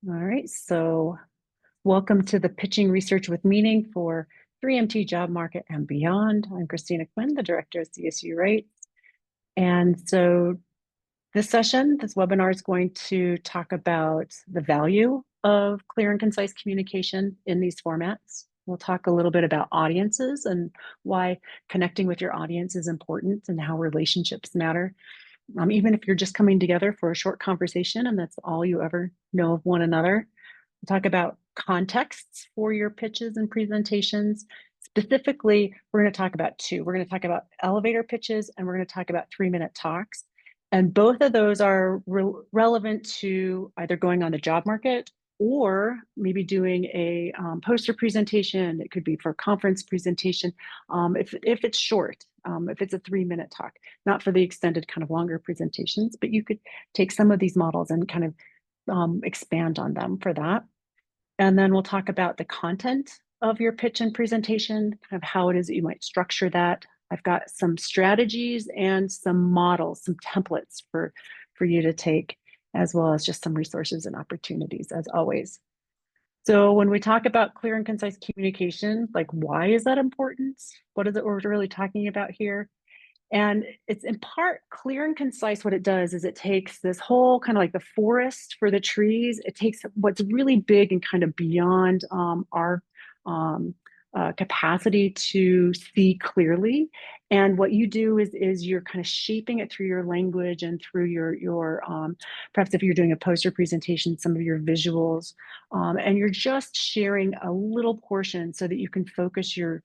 All right, so welcome to the Pitching Research with Meaning for 3MT Job Market and Beyond. I'm Christina Quinn, the Director of CSU Right. And so this webinar is going to talk about the value of clear and concise communication in these formats. We'll talk a little bit about audiences and why connecting with your audience is important and how relationships matter. Even if you're just coming together for a short conversation and that's all you ever know of one another. We'll talk about contexts for your pitches and presentations. Specifically, we're going to talk about two. We're going to talk about elevator pitches and we're going to talk about 3-minute talks. And both of those are relevant to either going on the job market or maybe doing a poster presentation. It could be for a conference presentation if it's short, if it's a 3-minute talk, not for the extended kind of longer presentations, but you could take some of these models and kind of expand on them for that. And then we'll talk about the content of your pitch and presentation, kind of how it is that you might structure that. I've got some strategies and some models, some templates for you to take, as well as just some resources and opportunities, as always. So when we talk about clear and concise communication, like why is that important? What is it we're really talking about here? And it's in part clear and concise. What it does is it takes this whole kind of like the forest for the trees. It takes what's really big and kind of beyond our capacity to see clearly. And what you do is you're kind of shaping it through your language and through your perhaps if you're doing a poster presentation, some of your visuals, and you're just sharing a little portion so that you can focus your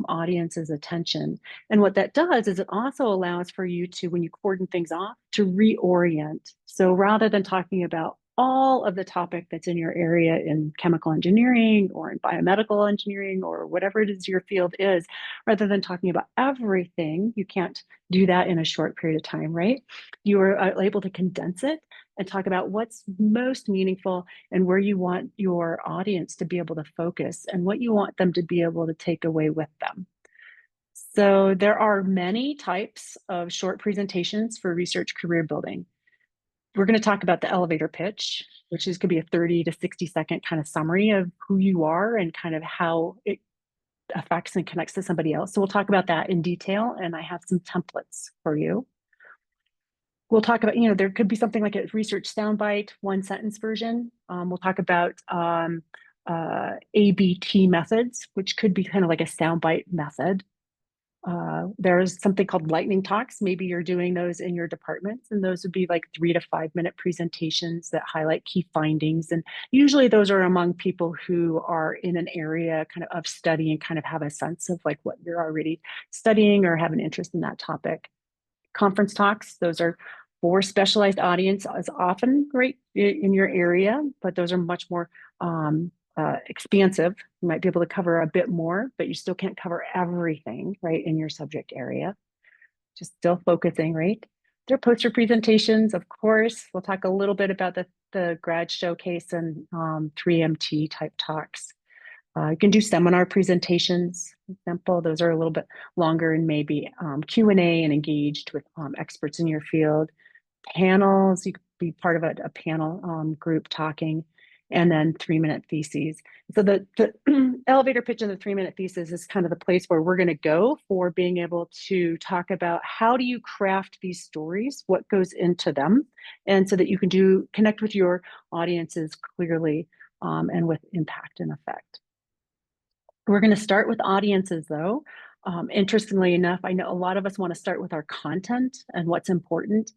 audience's attention. And what that does is it also allows for you to, when you cordon things off, to reorient. So rather than talking about all of the topic that's in your area in chemical engineering or in biomedical engineering or whatever it is your field is, rather than talking about everything, you can't do that in a short period of time, right? You are able to condense it and talk about what's most meaningful and where you want your audience to be able to focus and what you want them to be able to take away with them. So there are many types of short presentations for research career building. We're going to talk about the elevator pitch, which could be a 30 to 60-second kind of summary of who you are and kind of how it affects and connects to somebody else. So we'll talk about that in detail, and I have some templates for you. We'll talk about, there could be something like a research soundbite, one sentence version. We'll talk about ABT methods, which could be kind of like a soundbite method. There's something called lightning talks. Maybe you're doing those in your departments, and those would be like 3 to 5 minute presentations that highlight key findings. And usually those are among people who are in an area kind of study and kind of have a sense of like what you're already studying or have an interest in that topic. Conference talks, those are for specialized audience, as often right in your area, but those are much more expansive. You might be able to cover a bit more, but you still can't cover everything, right, in your subject area. Just still focusing, right? There are poster presentations, of course. We'll talk a little bit about the grad showcase and 3MT type talks. You can do seminar presentations, for example. Those are a little bit longer and maybe Q&A and engaged with experts in your field. Panels, you could be part of a panel group talking, and then 3-minute theses. So the elevator pitch and the 3-minute thesis is kind of the place where we're going to go for being able to talk about how do you craft these stories, what goes into them, and so that you can connect with your audiences clearly and with impact and effect. We're going to start with audiences, though. Interestingly enough, I know a lot of us want to start with our content and what's important.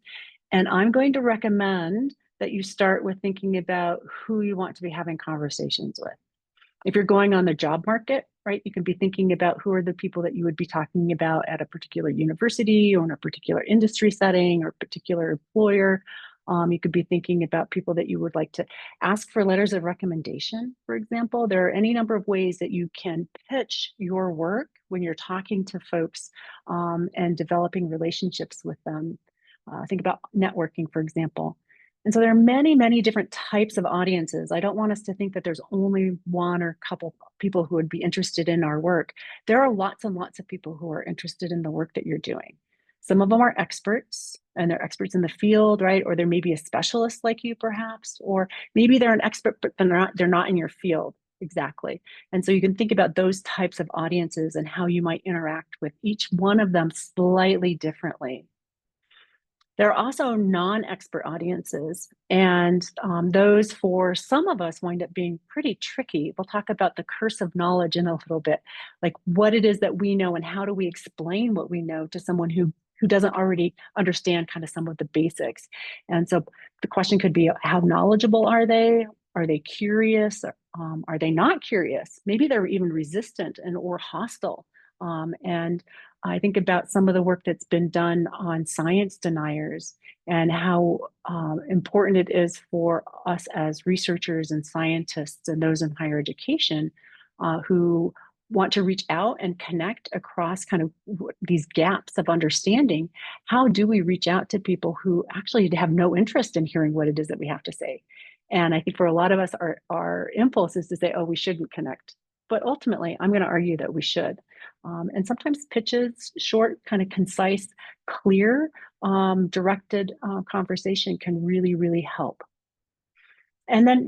And I'm going to recommend that you start with thinking about who you want to be having conversations with. If you're going on the job market, right, you can be thinking about who are the people that you would be talking about at a particular university or in a particular industry setting or particular employer. You could be thinking about people that you would like to ask for letters of recommendation, for example. There are any number of ways that you can pitch your work when you're talking to folks and developing relationships with them. Think about networking, for example. And so there are many, many different types of audiences. I don't want us to think that there's only one or couple people who would be interested in our work. There are lots and lots of people who are interested in the work that you're doing. Some of them are experts and they're experts in the field, right? Or there may be a specialist like you perhaps, or maybe they're an expert, but they're not in your field exactly. And so you can think about those types of audiences and how you might interact with each one of them slightly differently. There are also non-expert audiences, and those for some of us wind up being pretty tricky. We'll talk about the curse of knowledge in a little bit, like what it is that we know and how do we explain what we know to someone who doesn't already understand kind of some of the basics. And so the question could be, how knowledgeable are they? Are they curious? Are they not curious? Maybe they're even resistant and or hostile. And I think about some of the work that's been done on science deniers and how important it is for us as researchers and scientists and those in higher education who want to reach out and connect across kind of these gaps of understanding. How do we reach out to people who actually have no interest in hearing what it is that we have to say? And I think for a lot of us, our impulse is to say, oh, we shouldn't connect. But ultimately, I'm going to argue that we should. And sometimes pitches, short, kind of concise, clear, directed conversation can really, really help. And then,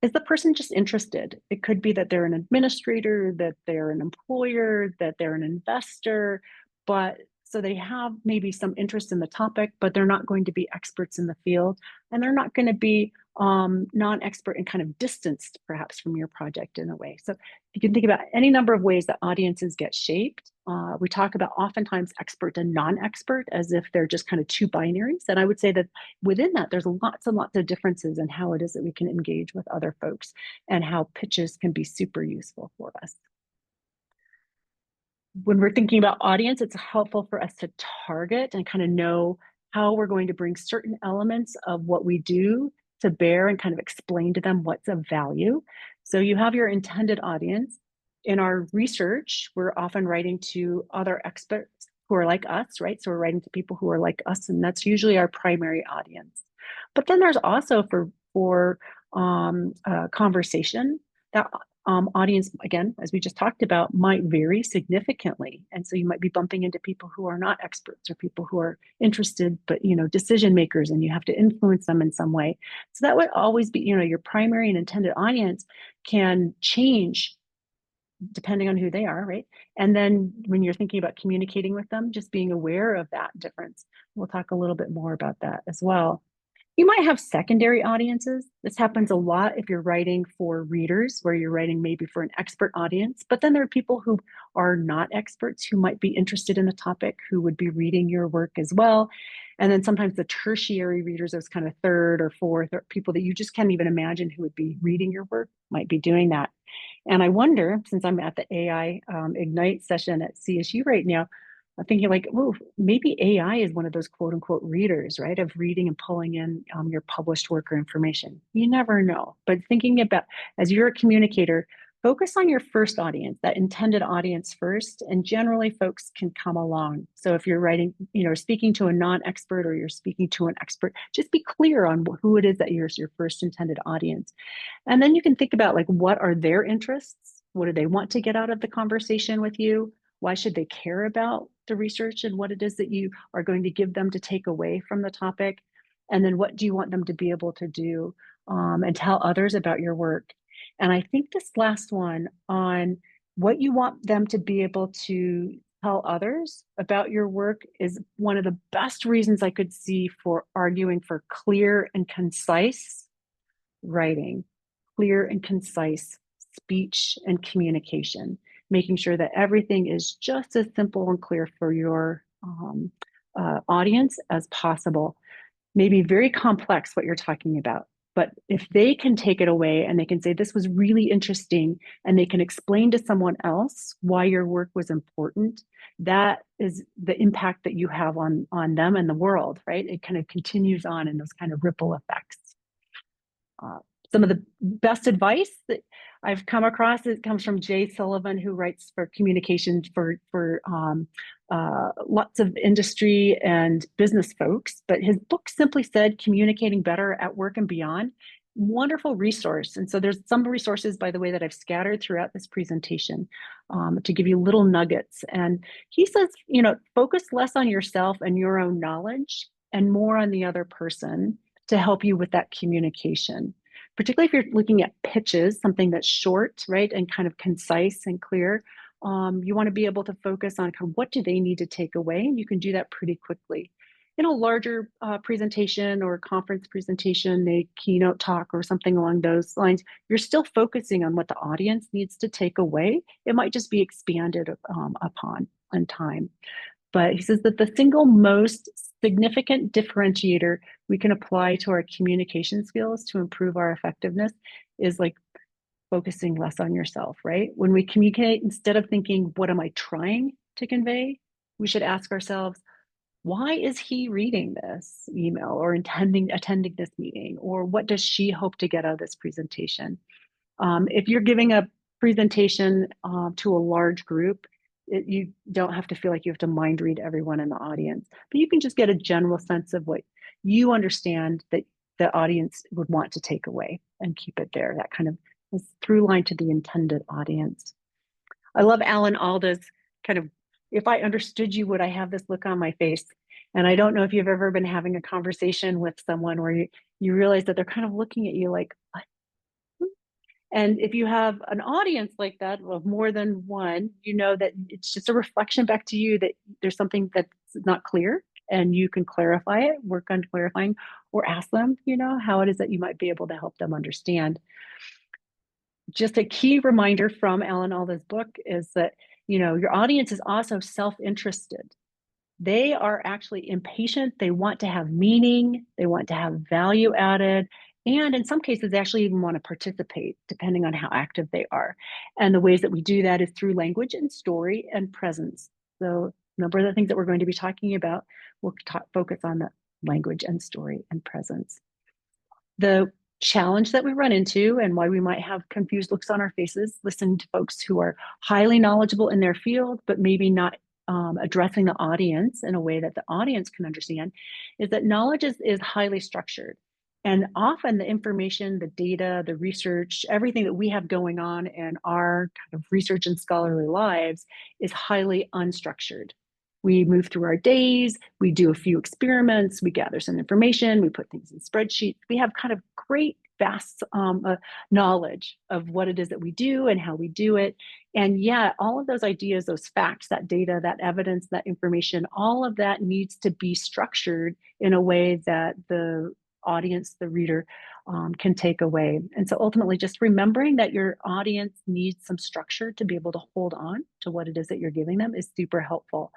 is the person just interested? It could be that they're an administrator, that they're an employer, that they're an investor, but so they have maybe some interest in the topic, but they're not going to be experts in the field, and they're not going to be non-expert and kind of distanced perhaps from your project in a way. So you can think about any number of ways that audiences get shaped. We talk about oftentimes expert and non-expert as if they're just kind of two binaries. And I would say that within that, there's lots and lots of differences in how it is that we can engage with other folks and how pitches can be super useful for us. When we're thinking about audience, it's helpful for us to target and kind of know how we're going to bring certain elements of what we do to bear and kind of explain to them what's of value. So you have your intended audience. In our research, we're often writing to other experts who are like us, right? So we're writing to people who are like us, and that's usually our primary audience. But then there's also for conversation, that audience, again, as we just talked about, might vary significantly. And so you might be bumping into people who are not experts or people who are interested, but, decision makers, and you have to influence them in some way. So that would always be, your primary and intended audience can change depending on who they are, right? And then when you're thinking about communicating with them, just being aware of that difference. We'll talk a little bit more about that as well. You might have secondary audiences. This happens a lot if you're writing for readers, where you're writing maybe for an expert audience, but then there are people who are not experts who might be interested in the topic, who would be reading your work as well. And then sometimes the tertiary readers, those kind of third or fourth, or people that you just can't even imagine who would be reading your work, might be doing that. And I wonder, since I'm at the AI Ignite session at CSU right now, I'm thinking like, oh, maybe AI is one of those quote unquote readers, right? Of reading and pulling in your published work or information. You never know. But thinking about, as you're a communicator, focus on your first audience, that intended audience first, and generally folks can come along. So if you're writing, speaking to a non-expert or you're speaking to an expert, just be clear on who it is that you're your first intended audience. And then you can think about like, what are their interests? What do they want to get out of the conversation with you? Why should they care about the research and what it is that you are going to give them to take away from the topic? And then what do you want them to be able to do and tell others about your work? And I think this last one on what you want them to be able to tell others about your work is one of the best reasons I could see for arguing for clear and concise writing, clear and concise speech and communication, making sure that everything is just as simple and clear for your audience as possible. Maybe very complex what you're talking about, but if they can take it away and they can say, this was really interesting, and they can explain to someone else why your work was important, that is the impact that you have on them and the world, right? It kind of continues on in those kind of ripple effects. Some of the best advice that I've come across, it comes from Jay Sullivan, who writes for communications for lots of industry and business folks, but his book simply said Communicating Better at Work and Beyond. Wonderful resource. And so there's some resources, by the way, that I've scattered throughout this presentation to give you little nuggets. And he says, focus less on yourself and your own knowledge and more on the other person to help you with that communication. Particularly if you're looking at pitches, something that's short, right, and kind of concise and clear. You want to be able to focus on kind of what do they need to take away, and you can do that pretty quickly. In a larger presentation or conference presentation, a keynote talk or something along those lines, you're still focusing on what the audience needs to take away. It might just be expanded upon in time. But he says that the single most significant differentiator we can apply to our communication skills to improve our effectiveness is like focusing less on yourself, right? When we communicate, instead of thinking, what am I trying to convey? We should ask ourselves, why is he reading this email or attending this meeting? Or what does she hope to get out of this presentation? If you're giving a presentation to a large group, you don't have to feel like you have to mind read everyone in the audience, but you can just get a general sense of what you understand that the audience would want to take away and keep it there. That kind of is through line to the intended audience. I love Alan Alda's kind of, if I understood you, would I have this look on my face? And I don't know if you've ever been having a conversation with someone where you realize that they're kind of looking at you like, what? And if you have an audience like that of more than one, you know that it's just a reflection back to you that there's something that's not clear and you can clarify it, work on clarifying, or ask them, how it is that you might be able to help them understand. Just a key reminder from Alan Alda's book is that, your audience is also self-interested. They are actually impatient. They want to have meaning. They want to have value added. And in some cases, they actually even want to participate, depending on how active they are. And the ways that we do that is through language and story and presence. So a number of the things that we're going to be talking about, we'll focus on the language and story and presence. The challenge that we run into and why we might have confused looks on our faces listening to folks who are highly knowledgeable in their field, but maybe not addressing the audience in a way that the audience can understand, is that knowledge is highly structured. And often the information, the data, the research, everything that we have going on in our kind of research and scholarly lives is highly unstructured. We move through our days, we do a few experiments, we gather some information, we put things in spreadsheets. We have kind of great, vast knowledge of what it is that we do and how we do it. And yet, all of those ideas, those facts, that data, that evidence, that information, all of that needs to be structured in a way that the audience, the reader, can take away. And so ultimately, just remembering that your audience needs some structure to be able to hold on to what it is that you're giving them is super helpful.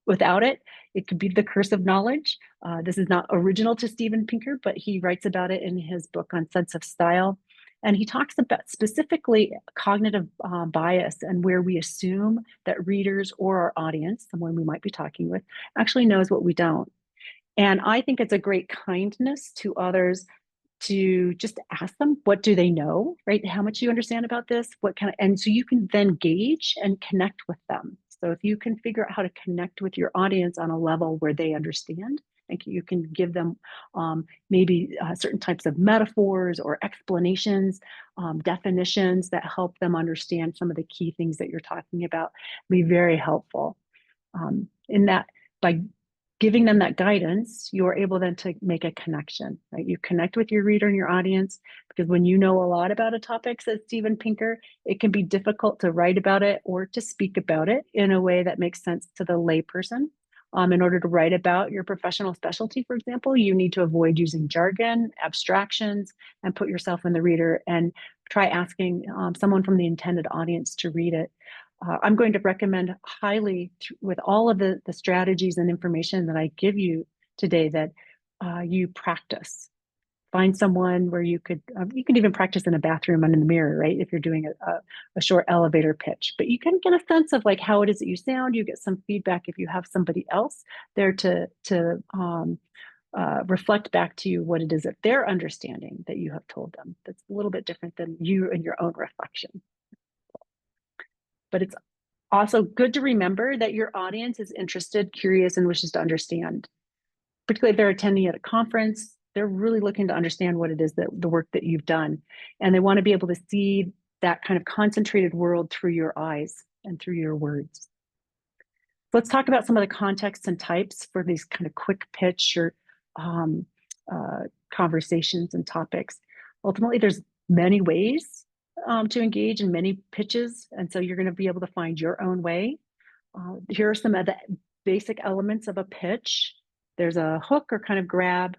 Without it, it could be the curse of knowledge. This is not original to Steven Pinker, but he writes about it in his book on sense of style. And he talks about specifically cognitive bias and where we assume that readers or our audience, someone we might be talking with, actually knows what we don't. And I think it's a great kindness to others to just ask them, what do they know, right? How much do you understand about this? And so you can then gauge and connect with them. So if you can figure out how to connect with your audience on a level where they understand, and you can give them maybe certain types of metaphors or explanations, definitions that help them understand some of the key things that you're talking about, be very helpful. In that, by giving them that guidance, you're able then to make a connection, right? You connect with your reader and your audience, because when you know a lot about a topic, says Steven Pinker, it can be difficult to write about it or to speak about it in a way that makes sense to the layperson. In order to write about your professional specialty, for example, you need to avoid using jargon, abstractions, and put yourself in the reader and try asking someone from the intended audience to read it. I'm going to recommend highly, with all of the strategies and information that I give you today, that you practice. Find someone where you can even practice in a bathroom and in the mirror, right? If you're doing a short elevator pitch, but you can get a sense of like how it is that you sound. You get some feedback if you have somebody else there to reflect back to you what it is that they're understanding that you have told them. That's a little bit different than you and your own reflection. But it's Also, good to remember that your audience is interested, curious, and wishes to understand. Particularly if they're attending at a conference, they're really looking to understand what it is that the work that you've done. And they want to be able to see that kind of concentrated world through your eyes and through your words. Let's talk about some of the contexts and types for these kind of quick pitch or um, conversations and topics. Ultimately, there's many ways to engage in many pitches. And so you're going to be able to find your own way. Here are some of the basic elements of a pitch. There's a hook or kind of grab.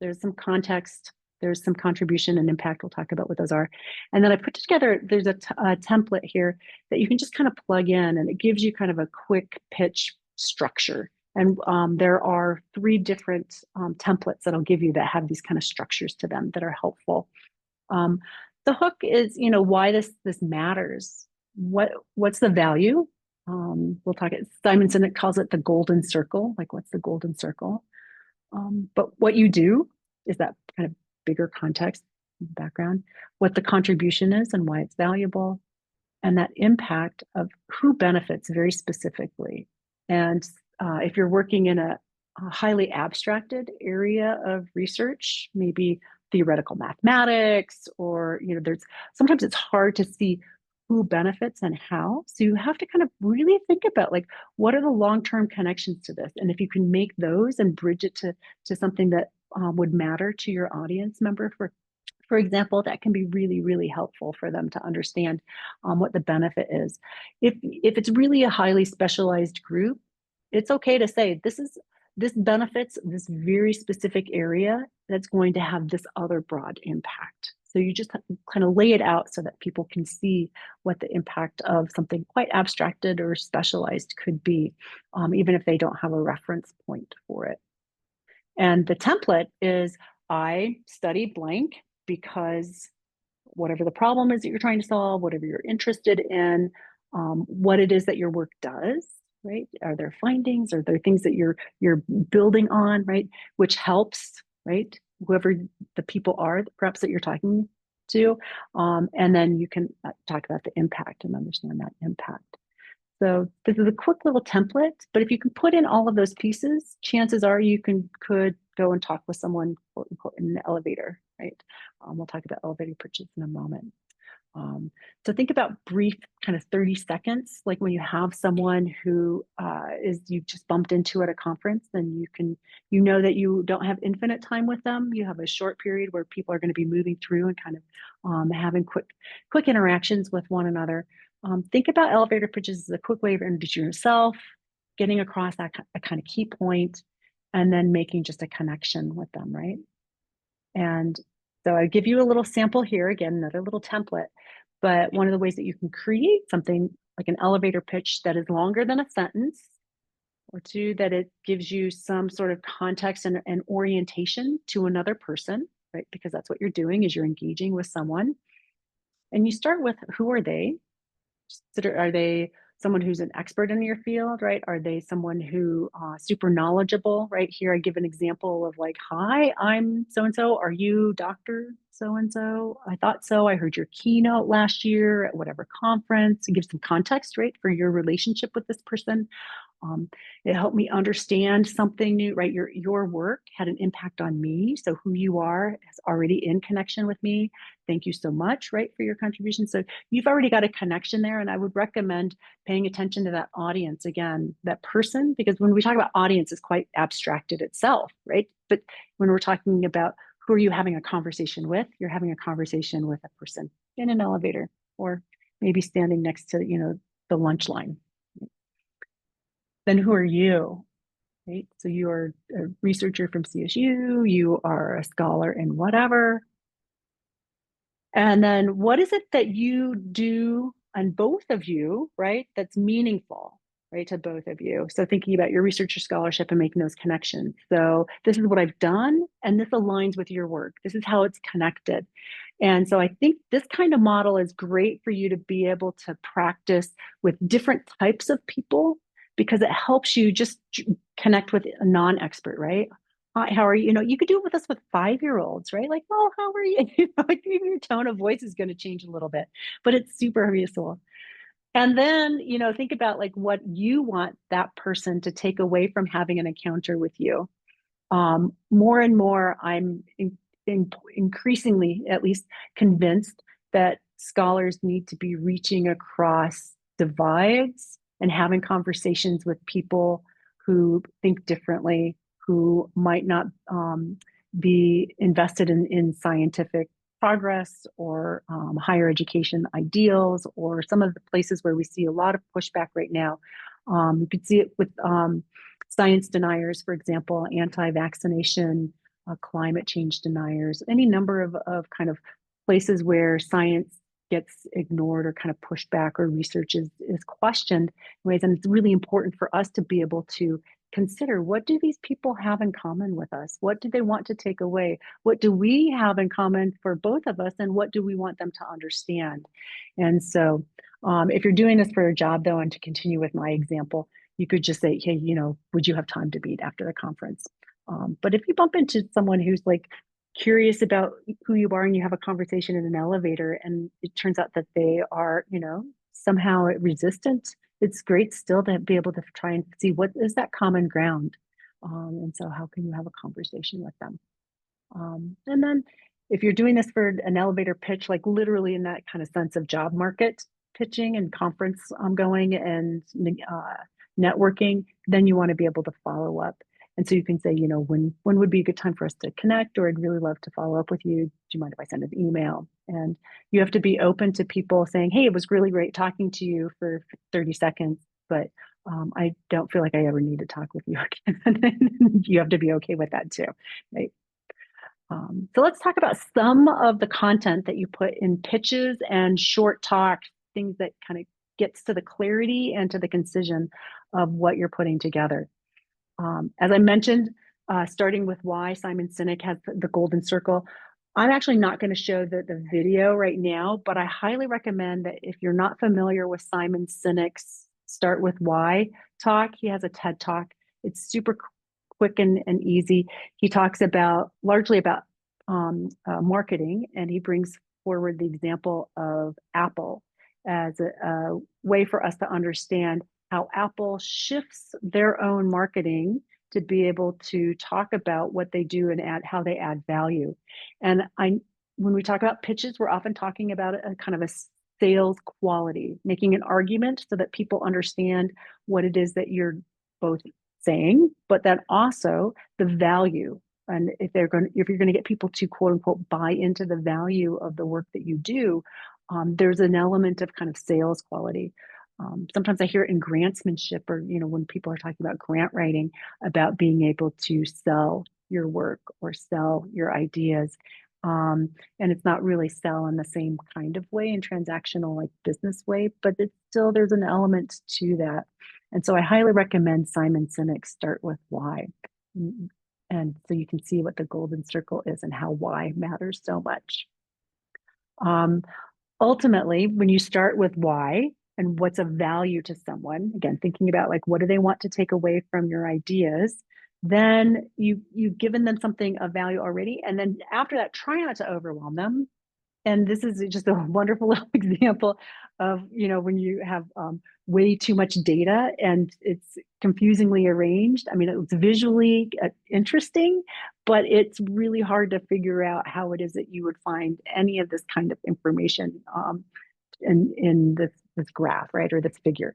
There's some context. There's some contribution and impact. We'll talk about what those are. And then I put together, there's a template here that you can just kind of plug in, and it gives you kind of a quick pitch structure. And there are 3 different templates that I'll give you that have these kind of structures to them that are helpful. The hook is, why this matters. What's the value? We'll talk. Simon Sinek calls it the golden circle. Like, what's the golden circle? But what you do is that kind of bigger context, background, what the contribution is and why it's valuable, and that impact of who benefits very specifically. And if you're working in a highly abstracted area of research, maybe theoretical mathematics, or there's sometimes it's hard to see who benefits and how. So you have to kind of really think about, like, what are the long-term connections to this? And if you can make those and bridge it to something that would matter to your audience member, for example, that can be really, really helpful for them to understand what the benefit is. If it's really a highly specialized group, it's okay to say this benefits this very specific area that's going to have this other broad impact. So you just kind of lay it out so that people can see what the impact of something quite abstracted or specialized could be, even if they don't have a reference point for it. And the template is, I study blank because whatever the problem is that you're trying to solve, whatever you're interested in, what it is that your work does, right? Are there findings? Are there things that you're building on, right? Which helps, right? Whoever the people are, perhaps, that you're talking to. And then you can talk about the impact and understand that impact. So this is a quick little template, but if you can put in all of those pieces, chances are you could go and talk with someone, quote unquote, in the elevator, right? We'll talk about elevator pitches in a moment. So think about brief kind of 30 seconds, like when you have someone who you just bumped into at a conference, then you know that you don't have infinite time with them. You have a short period where people are going to be moving through and kind of having quick interactions with one another. Think about elevator pitches as a quick way of introducing yourself, getting across a kind of key point, and then making just a connection with them, right? And so I give you a little sample here, again, another little template. But one of the ways that you can create something like an elevator pitch that is longer than a sentence, or 2, that it gives you some sort of context and orientation to another person, right? Because that's what you're doing, is you're engaging with someone. And you start with, who are they? Are they someone who's an expert in your field, right? Are they someone who super knowledgeable, right? Here I give an example of, like, hi, I'm so-and-so. Are you Dr. So-and-so? I thought so. I heard your keynote last year at whatever conference. It gives some context, right, for your relationship with this person. It helped me understand something new, right? Your work had an impact on me. So who you are is already in connection with me. Thank you so much, right, for your contribution. So you've already got a connection there. And I would recommend paying attention to that audience, again, that person, because when we talk about audience, it's quite abstracted itself, right? But when we're talking about who are you having a conversation with, you're having a conversation with a person in an elevator, or maybe standing next to, the lunch line. Then who are you, right? So you are a researcher from CSU, you are a scholar in whatever. And then what is it that you do, and both of you, right, that's meaningful, right, to both of you? So thinking about your research or scholarship and making those connections. So this is what I've done, and this aligns with your work. This is how it's connected. And so I think this kind of model is great for you to be able to practice with different types of people, because it helps you just connect with a non-expert, right? Hi, how are you? You could do it with us with 5-year-olds, right? Like, oh, how are you? Like, even your tone of voice is going to change a little bit, but it's super useful. And then, think about like what you want that person to take away from having an encounter with you. More and more, increasingly, at least, convinced that scholars need to be reaching across divides and having conversations with people who think differently, who might not be invested in scientific progress or higher education ideals, or some of the places where we see a lot of pushback right now. You could see it with science deniers, for example, anti-vaccination, climate change deniers, any number of kind of places where science gets ignored or kind of pushed back, or research is questioned in ways. And it's really important for us to be able to consider, what do these people have in common with us? What do they want to take away? What do we have in common for both of us? And what do we want them to understand? And so if you're doing this for a job, though, and to continue with my example, you could just say, hey, would you have time to meet after the conference? But if you bump into someone who's like curious about who you are and you have a conversation in an elevator and it turns out that they are, somehow resistant, it's great still to be able to try and see what is that common ground. And so how can you have a conversation with them? And then if you're doing this for an elevator pitch, like literally in that kind of sense of job market pitching and conference going and networking, then you want to be able to follow up. And so you can say, when would be a good time for us to connect, or I'd really love to follow up with you. Do you mind if I send an email? And you have to be open to people saying, hey, it was really great talking to you for 30 seconds, but I don't feel like I ever need to talk with you again. You have to be okay with that too, right? So let's talk about some of the content that you put in pitches and short talks, things that kind of gets to the clarity and to the concision of what you're putting together. As I mentioned, starting with why, Simon Sinek has the golden circle. I'm actually not going to show the video right now, but I highly recommend that if you're not familiar with Simon Sinek's Start With Why talk, he has a TED talk. It's super quick and easy. He talks largely about marketing, and he brings forward the example of Apple as a way for us to understand how Apple shifts their own marketing to be able to talk about what they do and how they add value. And when we talk about pitches, we're often talking about a kind of a sales quality, making an argument so that people understand what it is that you're both saying, but then also the value. And if you're going to get people to quote unquote buy into the value of the work that you do, there's an element of kind of sales quality. Sometimes I hear it in grantsmanship, or when people are talking about grant writing, about being able to sell your work or sell your ideas. And it's not really sell in the same kind of way, in transactional like business way, but there's an element to that. And so I highly recommend Simon Sinek's Start With Why. And so you can see what the golden circle is and how why matters so much. Ultimately, when you start with why and what's of value to someone, again, thinking about like, what do they want to take away from your ideas? Then you've given them something of value already. And then after that, try not to overwhelm them. And this is just a wonderful little example of, when you have way too much data and it's confusingly arranged. I mean, it's visually interesting, but it's really hard to figure out how it is that you would find any of this kind of information in this graph, right, or this figure.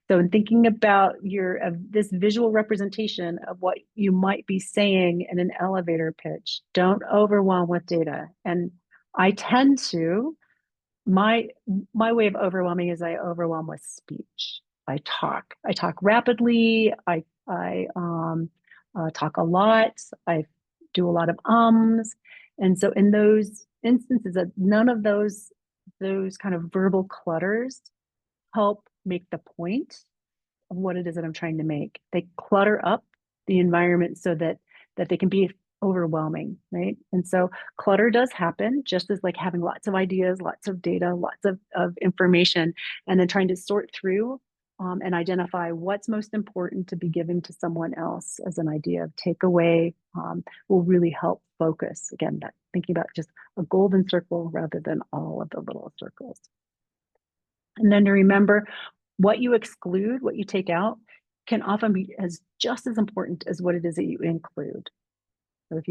So in thinking about this visual representation of what you might be saying in an elevator pitch, don't overwhelm with data. And I tend to, my way of overwhelming is I overwhelm with speech. I talk rapidly. I talk a lot. I do a lot of ums. And so in those instances, that none of those kind of verbal clutters help make the point of what it is that I'm trying to make. They clutter up the environment so that they can be overwhelming, right? And so clutter does happen, just as like having lots of ideas, lots of data, lots of information, and then trying to sort through and identify what's most important to be given to someone else as an idea of takeaway will really help focus. Again, thinking about just a golden circle rather than all of the little circles. And then to remember what you exclude, what you take out, can often be as just as important as what it is that you include. So if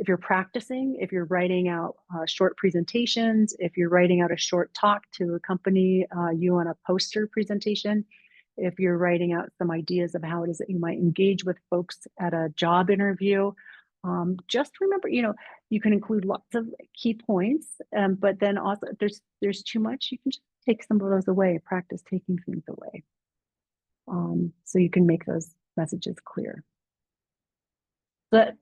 you're practicing, if you're writing out short presentations, if you're writing out a short talk to accompany you on a poster presentation, if you're writing out some ideas of how it is that you might engage with folks at a job interview, just remember, you can include lots of key points, but then also if there's too much, you can just take some of those away, practice taking things away, so you can make those messages clear. The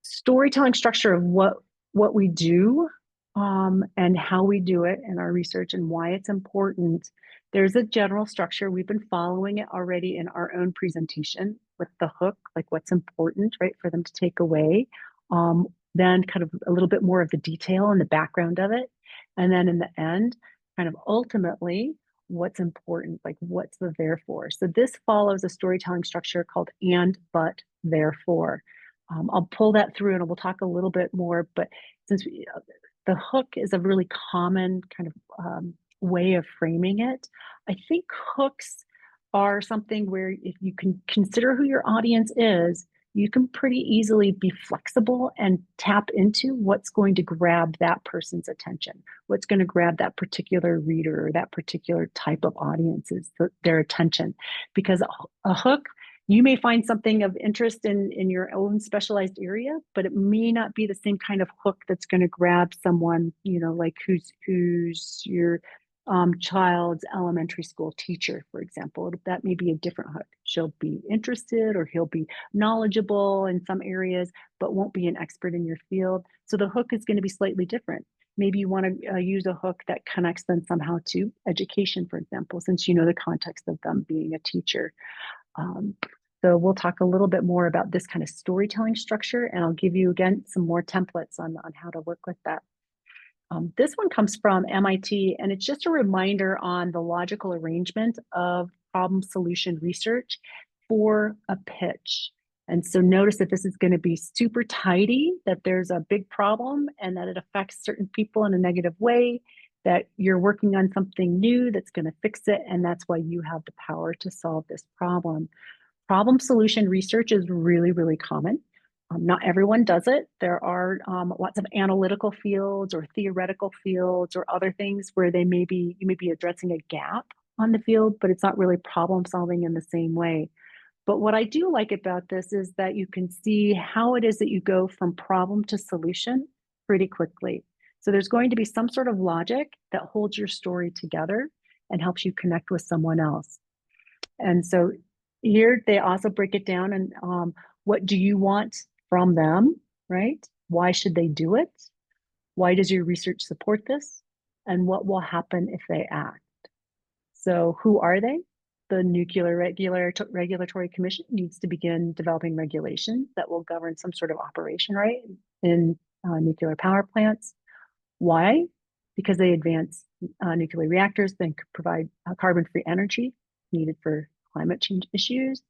storytelling structure of what we do, and how we do it in our research and why it's important. There's a general structure. We've been following it already in our own presentation with the hook, like what's important, right, for them to take away. Then kind of a little bit more of the detail and the background of it. And then in the end, kind of ultimately, what's important, like what's the therefore. So this follows a storytelling structure called and, but, therefore. I'll pull that through and we'll talk a little bit more, but the hook is a really common kind of way of framing it. I think hooks are something where if you can consider who your audience is, you can pretty easily be flexible and tap into what's going to grab that person's attention, what's going to grab that particular reader or that particular type of audience's their attention. Because a hook, you may find something of interest in your own specialized area, but it may not be the same kind of hook that's going to grab someone, like who's your child's elementary school teacher, for example. That may be a different hook. She'll be interested or he'll be knowledgeable in some areas, but won't be an expert in your field. So the hook is going to be slightly different. Maybe you want to use a hook that connects them somehow to education, for example, since you know the context of them being a teacher. So we'll talk a little bit more about this kind of storytelling structure, and I'll give you again some more templates on how to work with that. This one comes from MIT, and it's just a reminder on the logical arrangement of problem solution research for a pitch. And so notice that this is going to be super tidy, that there's a big problem and that it affects certain people in a negative way, that you're working on something new that's going to fix it, and that's why you have the power to solve this problem. Problem solution research is really, really common. Not everyone does it. There are lots of analytical fields or theoretical fields or other things where you may be addressing a gap on the field, but it's not really problem solving in the same way. But what I do like about this is that you can see how it is that you go from problem to solution pretty quickly. So there's going to be some sort of logic that holds your story together and helps you connect with someone else. And so here they also break it down and what do you want from them, right? Why should they do it? Why does your research support this? And what will happen if they act? So who are they? The Nuclear Regulatory Commission needs to begin developing regulations that will govern some sort of operation, right, in nuclear power plants. Why? Because they advance nuclear reactors, then provide carbon-free energy needed for climate change issues.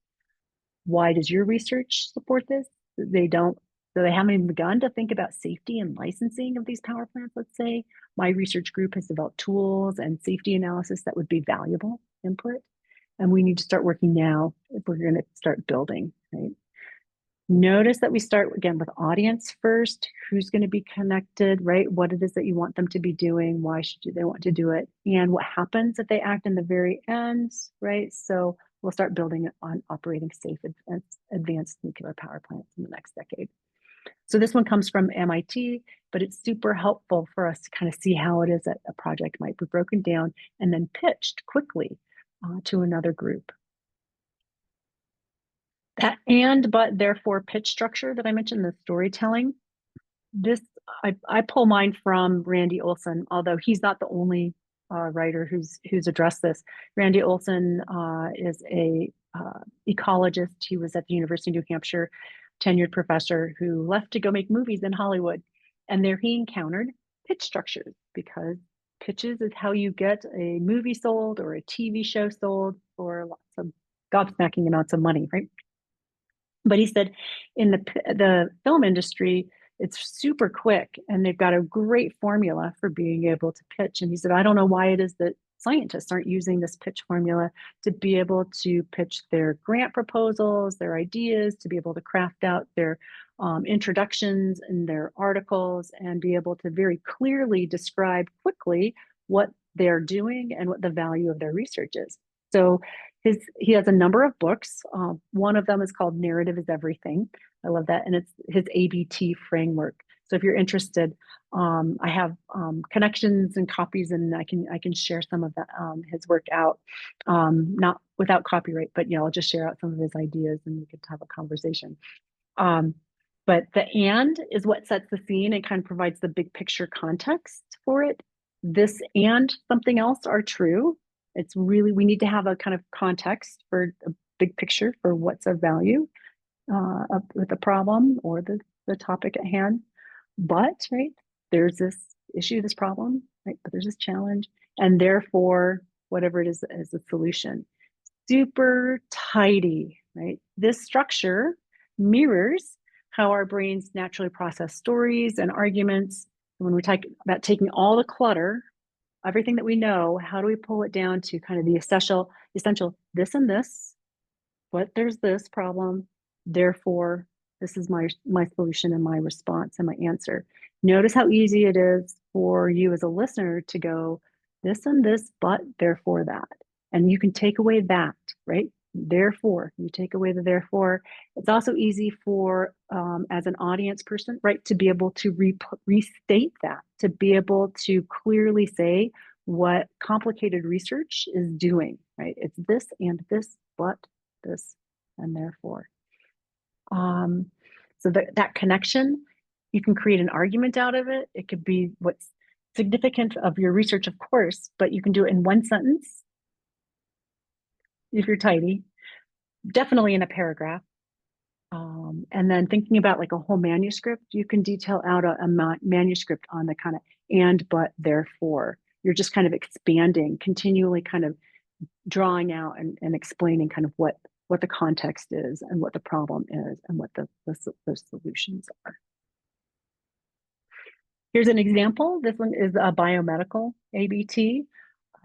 Why does your research support this? They don't, so they haven't even begun to think about safety and licensing of these power plants, let's say. My research group has developed tools and safety analysis that would be valuable input. And we need to start working now if we're going to start building, right? Notice that we start again with audience first. Who's going to be connected, right? What it is that you want them to be doing? Why should they want to do it? And what happens if they act in the very end, right? So we'll start building on operating safe advanced nuclear power plants in the next decade. So this one comes from MIT, but it's super helpful for us to kind of see how it is that a project might be broken down and then pitched quickly to another group. That and, but, therefore pitch structure that I mentioned, the storytelling, this, I pull mine from Randy Olson, although he's not the only writer who's addressed this. Randy Olson is a ecologist. He was at the University of New Hampshire, tenured professor who left to go make movies in Hollywood. And there he encountered pitch structures, because pitches is how you get a movie sold or a TV show sold for lots of gobsmacking amounts of money, right? But he said in the film industry, it's super quick and they've got a great formula for being able to pitch. And he said, I don't know why it is that scientists aren't using this pitch formula to be able to pitch their grant proposals, their ideas, to be able to craft out their introductions and their articles, and be able to very clearly describe quickly what they're doing and what the value of their research is. So he has a number of books. One of them is called Narrative is Everything. I love that. And it's his ABT framework. So if you're interested, I have connections and copies, and I can share some of that his work out, not without copyright, but I'll just share out some of his ideas and we could have a conversation. But the and is what sets the scene and kind of provides the big picture context for it. This and something else are true. It's really, we need to have a kind of context for a big picture for what's of value with the problem or the topic at hand. But, right, there's this issue, this problem, right? But there's this challenge, and therefore, whatever it is a solution. Super tidy, right? This structure mirrors how our brains naturally process stories and arguments. When we talk about taking all the clutter, everything that we know, how do we pull it down to kind of the essential this and this, but there's this problem, therefore this is my solution and my response and my answer. Notice how easy it is for you as a listener to go this and this, but therefore that. And you can take away that, right? Therefore, you take away the therefore. It's also easy for, as an audience person, right, to be able to restate that, to be able to clearly say what complicated research is doing, right? It's this and this, but this and therefore. So that connection, you can create an argument out of it. It could be what's significant of your research, of course, but you can do it in one sentence if you're tidy, definitely in a paragraph. And then thinking about like a whole manuscript, you can detail out a manuscript on the kind of and, but, therefore. You're just kind of expanding, continually kind of drawing out and explaining kind of what the context is and what the problem is and what the solutions are. Here's an example. This one is a biomedical ABT.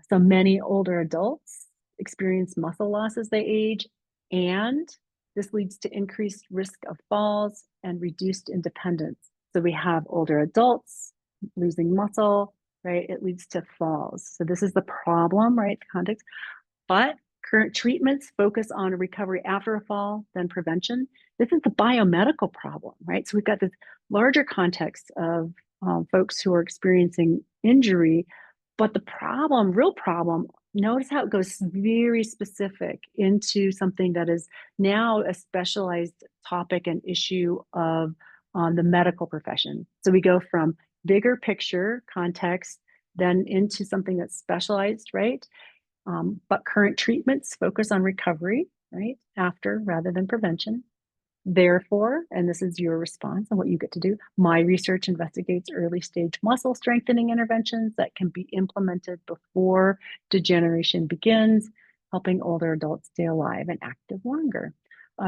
So many older adults experience muscle loss as they age, and this leads to increased risk of falls and reduced independence. So we have older adults losing muscle, right? It leads to falls. So this is the problem, right? The context. But current treatments focus on recovery after a fall, then prevention. This is the biomedical problem, right? So we've got this larger context of folks who are experiencing injury, but the problem, real problem, notice how it goes very specific into something that is now a specialized topic and issue of the medical profession. So we go from bigger picture context, then into something that's specialized, right? But current treatments focus on recovery, right? After rather than prevention. Therefore, and this is your response and what you get to do, my research investigates early stage muscle strengthening interventions that can be implemented before degeneration begins, helping older adults stay alive and active longer.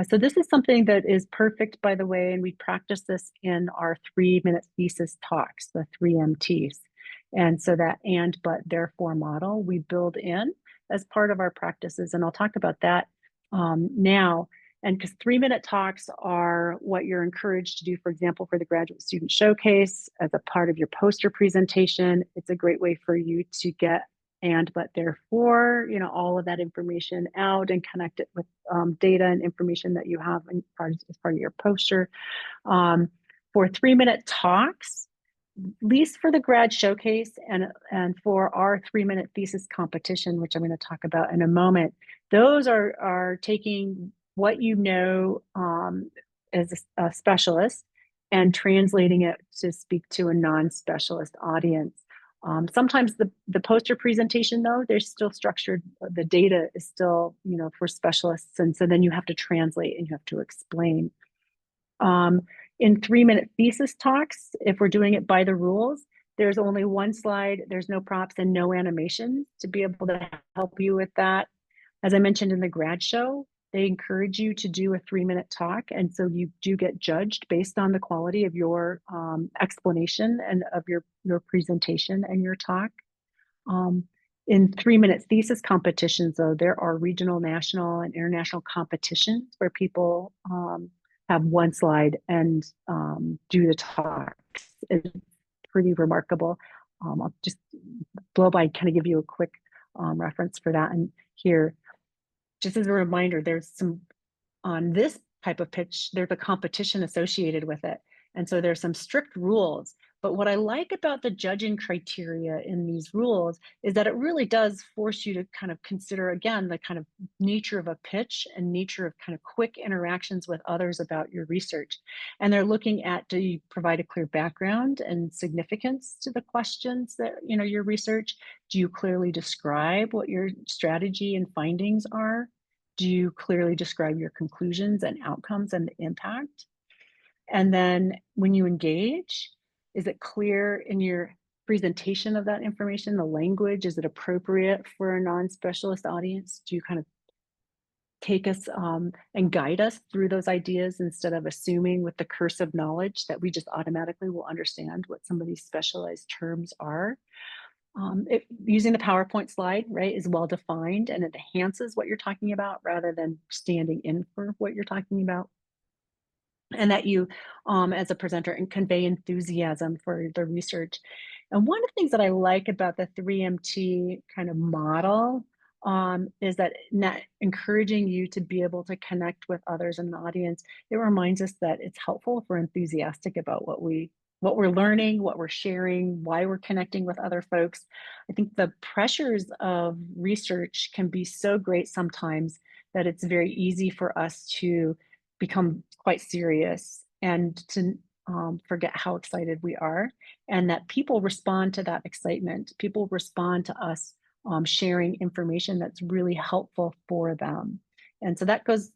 So this is something that is perfect, by the way, and we practice this in our 3-minute thesis talks, the 3MTs. And so that and, but, therefore model we build in as part of our practices. And I'll talk about that now. And because 3-minute talks are what you're encouraged to do, for example, for the Graduate Student Showcase as a part of your poster presentation. It's a great way for you to get and, but, therefore, all of that information out and connect it with data and information that you have as part of your poster. For 3-minute talks, at least for the grad showcase and for our 3-minute thesis competition, which I'm going to talk about in a moment, those are taking what you know as a specialist and translating it to speak to a non-specialist audience. Sometimes the poster presentation, though, they're still structured. The data is still, for specialists. And so then you have to translate and you have to explain. In 3-minute thesis talks, if we're doing it by the rules, there's only one slide, there's no props and no animations to be able to help you with that. As I mentioned in the grad show, they encourage you to do a 3-minute talk. And so you do get judged based on the quality of your explanation and of your presentation and your talk. In 3-minute thesis competitions, though, there are regional, national, and international competitions where people have one slide and do the talks. It's pretty remarkable. I'll just blow by, kind of give you a quick reference for that. And here, just as a reminder, there's some on this type of pitch, there's a competition associated with it. And so there's some strict rules. But what I like about the judging criteria in these rules is that it really does force you to kind of consider, again, the kind of nature of a pitch and nature of kind of quick interactions with others about your research. And they're looking at, do you provide a clear background and significance to the questions that, your research? Do you clearly describe what your strategy and findings are? Do you clearly describe your conclusions and outcomes and the impact? And then when you engage, is it clear in your presentation of that information, the language? Is it appropriate for a non-specialist audience? Do you kind of take us and guide us through those ideas instead of assuming with the curse of knowledge that we just automatically will understand what some of these specialized terms are? Using the PowerPoint slide, right, is well defined and it enhances what you're talking about rather than standing in for what you're talking about. And that you, as a presenter, and convey enthusiasm for the research. And one of the things that I like about the 3MT kind of model is that not encouraging you to be able to connect with others in the audience. It reminds us that it's helpful if we're enthusiastic about what we're learning, what we're sharing, why we're connecting with other folks. I think the pressures of research can be so great sometimes that it's very easy for us to become quite serious and to forget how excited we are, and that people respond to that excitement. People respond to us sharing information that's really helpful for them. And so that goes,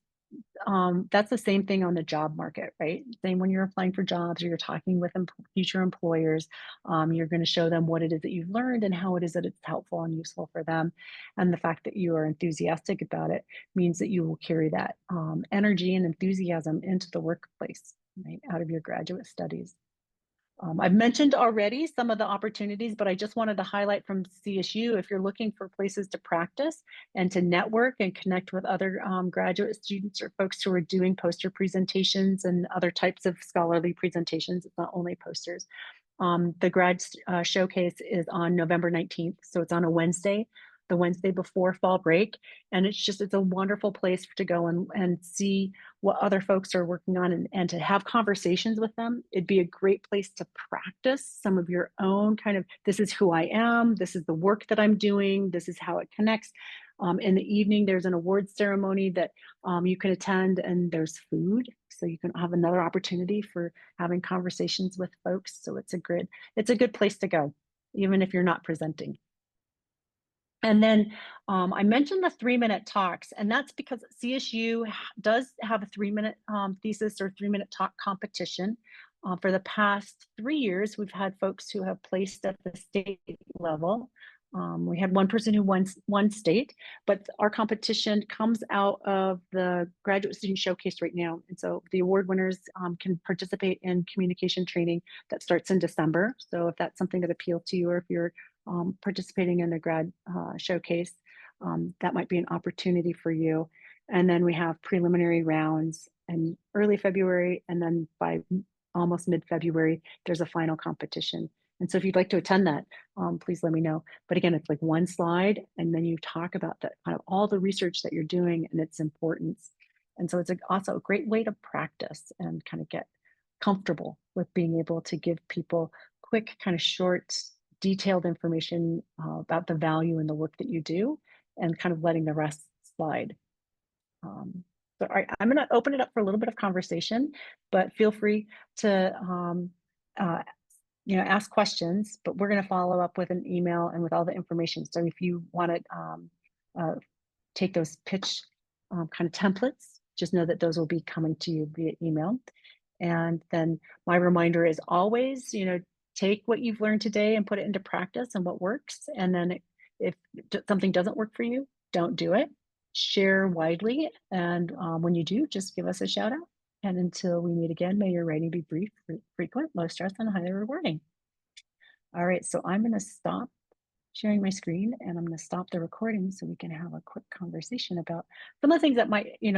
that's the same thing on the job market, right? Same when you're applying for jobs or you're talking with future employers, you're going to show them what it is that you've learned and how it is that it's helpful and useful for them. And the fact that you are enthusiastic about it means that you will carry that energy and enthusiasm into the workplace, right, out of your graduate studies. I've mentioned already some of the opportunities, but I just wanted to highlight from CSU, if you're looking for places to practice and to network and connect with other graduate students or folks who are doing poster presentations and other types of scholarly presentations, it's not only posters. The grad showcase is on November 19th, so it's on a Wednesday, the Wednesday before fall break. And it's a wonderful place to go and see what other folks are working on and to have conversations with them. It'd be a great place to practice some of your own kind of, this is who I am, this is the work that I'm doing, this is how it connects. In the evening, there's an awards ceremony that you can attend, and there's food. So you can have another opportunity for having conversations with folks. So it's a good place to go, even if you're not presenting. And then I mentioned the 3-minute talks, and that's because CSU does have a 3-minute thesis or 3-minute talk competition. For the past 3 years, we've had folks who have placed at the state level. We had one person who won one state, but our competition comes out of the Graduate Student Showcase right now. And so the award winners can participate in communication training that starts in December. So if that's something that appeals to you, or if you're participating in the grad showcase, that might be an opportunity for you. And then we have preliminary rounds in early February, and then by almost mid-February, there's a final competition. And so if you'd like to attend that, please let me know. But again, it's like one slide, and then you talk about that kind of all the research that you're doing and its importance. And so it's also a great way to practice and kind of get comfortable with being able to give people quick, kind of short, detailed information about the value in the work that you do, and kind of letting the rest slide. So all right, I'm going to open it up for a little bit of conversation, but feel free to ask questions, but we're going to follow up with an email and with all the information. So if you want to take those pitch kind of templates, just know that those will be coming to you via email. And then my reminder is always, take what you've learned today and put it into practice and what works. And then if something doesn't work for you, don't do it. Share widely. And when you do, just give us a shout out. And until we meet again, may your writing be brief, frequent, low stress, and highly rewarding. All right, so I'm going to stop sharing my screen, and I'm going to stop the recording so we can have a quick conversation about some of the things that might, be